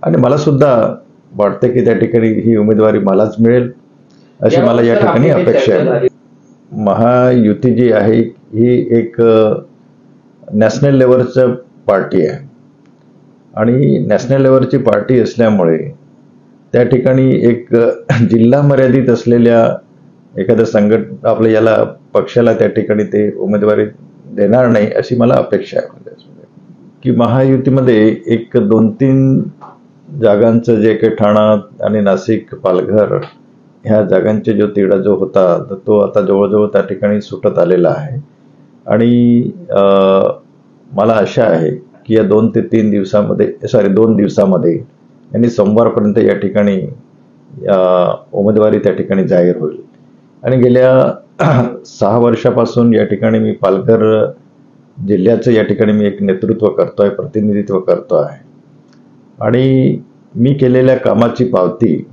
आणि मला सुद्धा वाटते की त्या ठिकाणी ही उमेदवारी मलाच मिळेल अशी मला या ठिकाणी अपेक्षा आहे। महायुती जी आहे ही एक नॅशनल लेवलचं पार्टी आहे आणि नॅशनल लेवलची पार्टी असल्यामुळे त्या ठिकाणी एक जिल्हा मर्यादित असलेल्या एखाद्या आपल्या याला पक्षाला त्या ठिकाणी ते उमेदवारी देणार नाही अशी मला अपेक्षा आहे। की महायुतीमध्ये एक 2-3 जागांचं जे काही ठाणा आणि नाशिक पालघर ह्या जागांचे जो तिढा जो होता तर तो आता जवळजवळ त्या ठिकाणी सुटत आलेला आहे आणि मला आशा आहे की या 2 ते 3 दिवसामध्ये 2 दिवसामध्ये यांनी सोमवारपर्यंत या ठिकाणी उमेदवारी त्या ठिकाणी जाहीर होईल आणि गेल्या 6 वर्षापासून या ठिकाणी मी पालघर जिल्ह्याचं या ठिकाणी मी एक नेतृत्व करतोय, प्रतिनिधित्व करतो आहे आणि मी केलेल्या कामाची पावती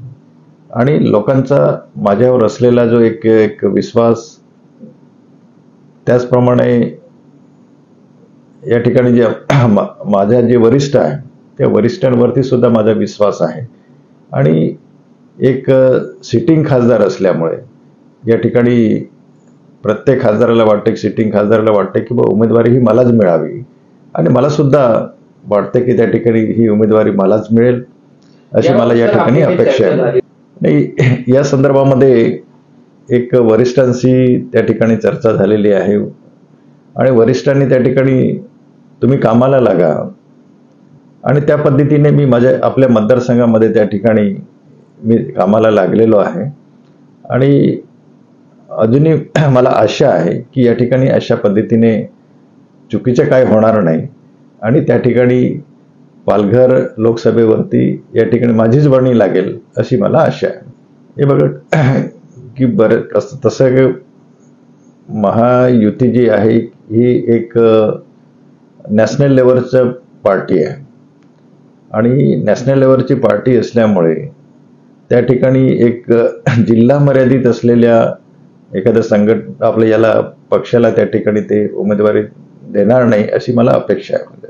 आणि लोकांचा माझ्यावर असलेला जो एक विश्वास, त्याचप्रमाणे या ठिकाणी जे माझ्या जे वरिष्ठ आहे त्या वरिष्ठांवरती सुद्धा माझा विश्वास आहे आणि एक सिटिंग खासदार असल्यामुळे या ठिकाणी प्रत्येक खासदाराला वाटते, सिटिंग खासदाराला वाटते की उमेदवारी ही मलाच मिळावी आणि मला सुद्धा वाटते की त्या ठिकाणी ही उमेदवारी मलाच मिळेल अशी मला या ठिकाणी अपेक्षा आहे। नाही, या संदर्भामध्ये एक वरिष्ठांशी त्या ठिकाणी चर्चा झालेली आहे आणि वरिष्ठांनी त्या ठिकाणी तुम्ही कामाला लागा आणि त्या पद्धतीने मी आपल्या मतदारसंघामध्ये त्या ठिकाणी मी कामाला लागलेलो आहे आणि अजूनही मला आशा आहे की या ठिकाणी अशा पद्धतीने चुकीचं काय होणार नाही आणि त्या ठिकाणी पालघर लोकसभेवरती या ठिकाणी माझीच वर्णी लागेल अशी मला आशा आहे। हे बघा की तसं महायुती जी आहे ही एक नॅशनल लेवलचं पार्टी आहे आणि नॅशनल लेवलची पार्टी असल्यामुळे त्या ठिकाणी एक जिल्हा मर्यादित असलेल्या एखाद्या आपल्या याला पक्षाला त्या ठिकाणी ते उमेदवारी देणार नाही अशी मला अपेक्षा आहे।